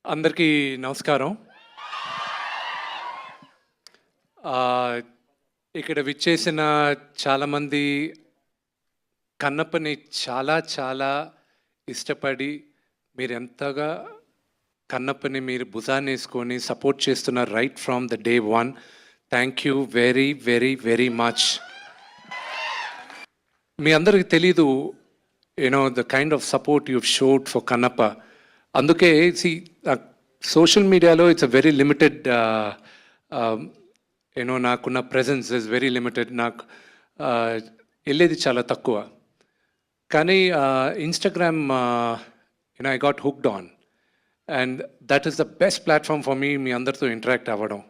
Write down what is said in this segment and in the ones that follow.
అందరికీ నమస్కారం. ఇక్కడ విచ్చేసిన చాలామంది కన్నప్పని చాలా చాలా ఇష్టపడి మీరు ఎంతగా కన్నప్పని మీరు భుజాన్ని వేసుకొని సపోర్ట్ చేస్తున్నారు right from the day one. Thank you very very very much. మీ అందరికి తెలీదు the kind of support you showed for Kannappa. అందుకే సోషల్ మీడియాలో ఇట్స్ అ వెరీ లిమిటెడ్ నాకున్న ప్రెజెన్స్ ఇస్ వెరీ లిమిటెడ్. నాకు వెళ్ళేది చాలా తక్కువ. కానీ Instagram I got hooked on and that is the best platform for మీ అందరితో ఇంటరాక్ట్ అవ్వడం.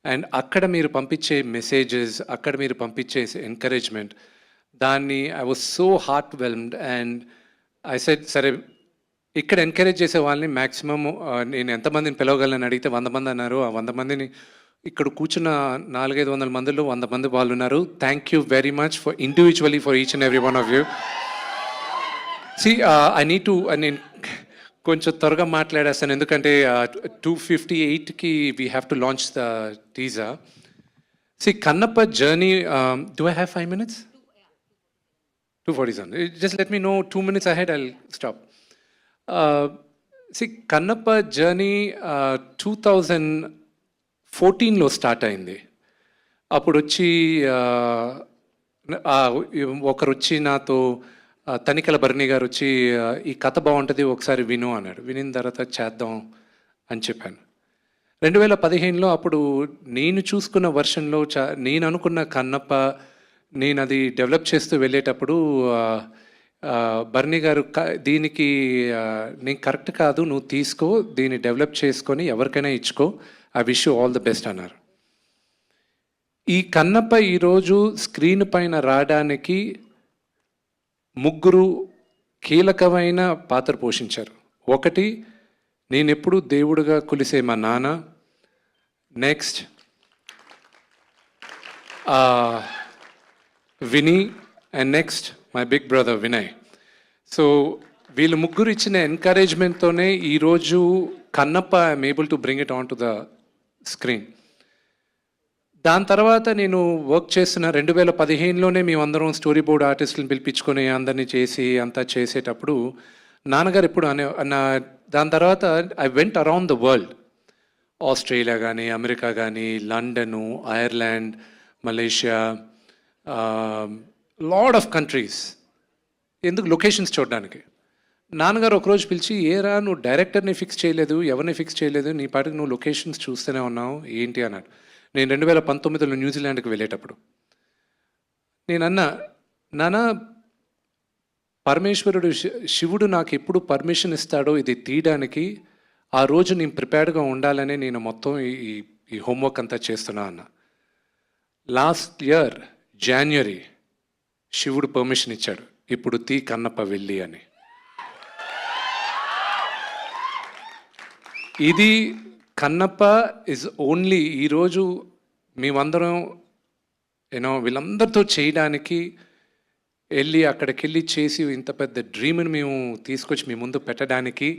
అండ్ అక్కడ మీరు పంపించే మెసేజెస్, అక్కడ మీరు పంపించే ఎంకరేజ్మెంట్, దాన్ని I was so heart whelmed. And I said సరే ఇక్కడ ఎంకరేజ్ చేసే వాళ్ళని మ్యాక్సిమమ్ నేను ఎంతమందిని పిలవగలను అడిగితే 100 మంది అన్నారు. ఆ 100 మందిని ఇక్కడ కూర్చున్న 400-500 మందిలో 100 మంది వాళ్ళు ఉన్నారు. Thank you very much for individually for each and every one of you. I need to నేను కొంచెం త్వరగా మాట్లాడేస్తాను ఎందుకంటే 2:58కి we have to launch the teaser. Kannappa journey. Do I have 5 minutes? 2:47. Just let me know 2 minutes ahead, I'll stop. Kannappa journey 2014లో start అయింది. అప్పుడు వచ్చి ఒకరు వచ్చి నాతో తనికెల భరణి గారు వచ్చి ఈ కథ బాగుంటుంది ఒకసారి విను అన్నాడు. వినిన తర్వాత చేద్దాం అని చెప్పాను. 2015లో అప్పుడు నేను చూసుకున్న వర్షన్లో నేను అనుకున్న కన్నప్ప నేను అది డెవలప్ చేస్తూ వెళ్ళేటప్పుడు భరణి గారు దీనికి నేను కరెక్ట్ కాదు, నువ్వు తీసుకో, దీన్ని డెవలప్ చేసుకొని ఎవరికైనా ఇచ్చుకో, I wish you all the best అన్నారు. ఈ కన్నప్ప ఈరోజు స్క్రీన్ పైన రావడానికి 3 కీలకమైన పాత్ర పోషించారు. ఒకటి, నేనెప్పుడు దేవుడిగా కొలిసే మా నాన్న. Next Vini. And next my big brother Vinay. So వీళ్ళు ముగ్గురు ఇచ్చిన ఎంకరేజ్మెంట్తోనే ఈరోజు Kannappa I'm able to bring it on to the screen. దాని తర్వాత నేను వర్క్ చేస్తున్న 2015లోనే మేమందరం స్టోరీ బోర్డ్ ఆర్టిస్టులను పిలిపించుకొని అందరినీ చేసి అంతా చేసేటప్పుడు నాన్నగారు ఎప్పుడు దాని తర్వాత I went around the world. Australia కానీ, అమెరికా కానీ, London, Ireland, Malaysia, lot of countries. ఎందుకు? లొకేషన్స్ చూడడానికి. నాన్నగారు ఒకరోజు పిలిచి, ఏరా నువ్వు డైరెక్టర్ని ఫిక్స్ చేయలేదు, ఎవరిని ఫిక్స్ చేయలేదు, నీ పాటికి నువ్వు లొకేషన్స్ చూస్తూనే ఉన్నావు ఏంటి అన్నాడు. నేను 2019లో న్యూజిలాండ్కి వెళ్ళేటప్పుడు నేనన్నా, నాన్న పరమేశ్వరుడు శివుడు నాకు ఎప్పుడు పర్మిషన్ ఇస్తాడో ఇది తీయడానికి, ఆ రోజు నేను ప్రిపేర్డ్గా ఉండాలని నేను మొత్తం ఈ హోంవర్క్ అంతా చేస్తున్నా అన్న. లాస్ట్ ఇయర్ జాన్వరి శివుడు పర్మిషన్ ఇచ్చాడు, ఇప్పుడు తీ కన్నప్ప వెళ్ళి అని. ఇది కన్నప్ప ఇస్ ఓన్లీ ఈరోజు మేమందరం వీళ్ళందరితో చేయడానికి వెళ్ళి అక్కడికి వెళ్ళి చేసి ఇంత పెద్ద డ్రీమ్ని మేము తీసుకొచ్చి మీ ముందు పెట్టడానికి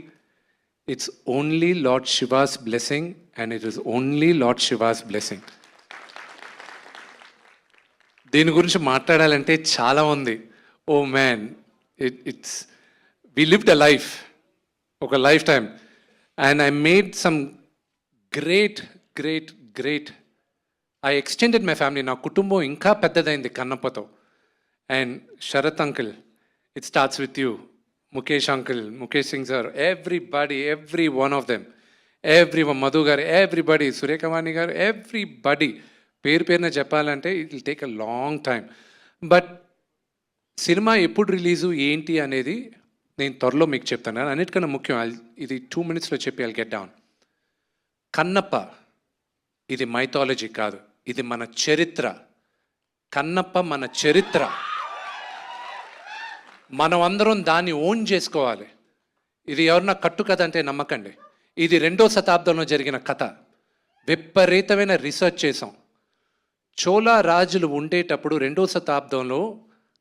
it's only lord Shiva's blessing and it is only lord Shiva's blessing. దీని గురించి మాట్లాడాలంటే చాలా ఉంది. Oh man, it's we lived a life, ఒక lifetime, and I made some great great great I extended my family. నా కుటుంబం ఇంకా పెద్దదైంది కన్నప్పతో. And Sarath uncle, it starts with you. Mukesh uncle, Mukesh Singh sir, everybody, every one of them, Madhu garu, everybody, Surekhavani garu, everybody పేరున చెప్పాలంటే it will take a long time. But cinema ఎప్పుడు release ఏంటి అనేది నేను త్వరలో మీకు చెప్తాను. అన్నిటికన్నా ముఖ్యం, ఇది 2 minutesలో చెప్పి ఐల్ గెట్ డౌన్. కన్నప్ప ఇది మైథాలజీ కాదు, ఇది మన చరిత్ర. కన్నప్ప మన చరిత్ర. మనం అందరం దాన్ని ఓన్ చేసుకోవాలి. ఇది ఎవరన్నా కట్టు కథ అంటే నమ్మకండి. ఇది 2వ శతాబ్దంలో జరిగిన కథ. విపరీతమైన రీసెర్చ్ చేసాం. చోళ రాజులు ఉండేటప్పుడు 2వ శతాబ్దంలో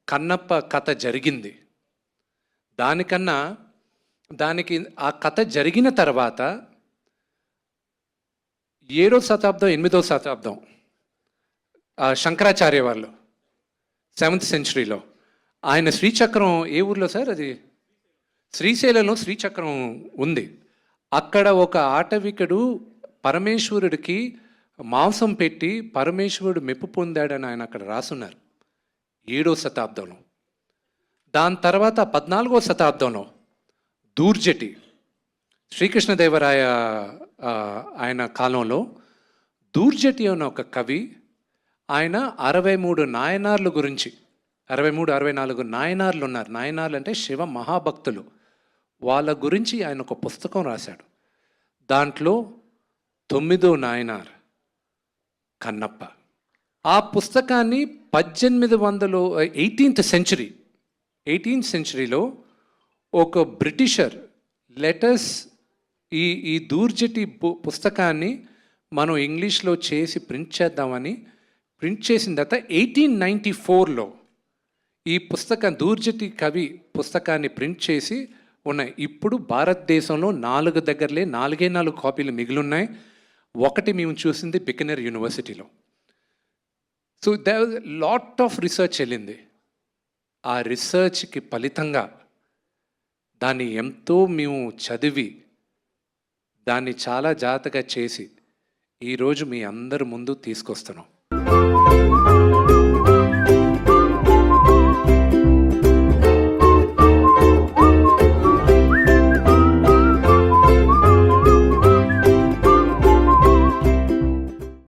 కన్నప్ప కథ జరిగింది. దానికన్నా దానికి ఆ కథ జరిగిన తర్వాత 7వ శతాబ్దం 8వ శతాబ్దం శంకరాచార్య వాళ్ళు 7th సెంచరీలో ఆయన శ్రీచక్రం ఏ ఊర్లో సార్ అది? శ్రీశైలంలో శ్రీచక్రం ఉంది. అక్కడ ఒక ఆటవికుడు పరమేశ్వరుడికి మాంసం పెట్టి పరమేశ్వరుడు మెప్పు పొందాడని ఆయన అక్కడ రాసున్నారు 7వ శతాబ్దంలో. దాని తర్వాత 14వ శతాబ్దంలో దూర్జటి శ్రీకృష్ణదేవరాయ ఆయన కాలంలో దూర్జటి అనే ఒక కవి ఆయన 63 నాయనార్ల గురించి 64 నాయనార్లు ఉన్నారు. నాయనార్లు అంటే శివ మహాభక్తులు. వాళ్ళ గురించి ఆయన ఒక పుస్తకం రాశాడు. దాంట్లో 9వ నాయనార్ కన్నప్ప. ఆ పుస్తకాన్ని 18th సెంచరీలో ఒక బ్రిటిషర్ లెటర్స్ ఈ దూర్జటి పుస్తకాన్ని మనం ఇంగ్లీష్లో చేసి ప్రింట్ చేద్దామని ప్రింట్ చేసిన తర్వాత 1894లో ఈ పుస్తకం దూర్జటి కవి పుస్తకాన్ని ప్రింట్ చేసి ఉన్నాయి. ఇప్పుడు భారతదేశంలో 4 కాపీలు మిగిలిన్నాయి. ఒకటి మేము చూసింది బికనర్ యూనివర్సిటీలో. So they was lot of research వెళ్ళింది. ఆ రీసెర్చ్కి ఫలితంగా దాన్ని ఎంతో మేము చదివి దాన్ని చాలా జాగ్రత్తగా చేసి ఈరోజు మీ అందరి ముందు తీసుకొస్తున్నాం.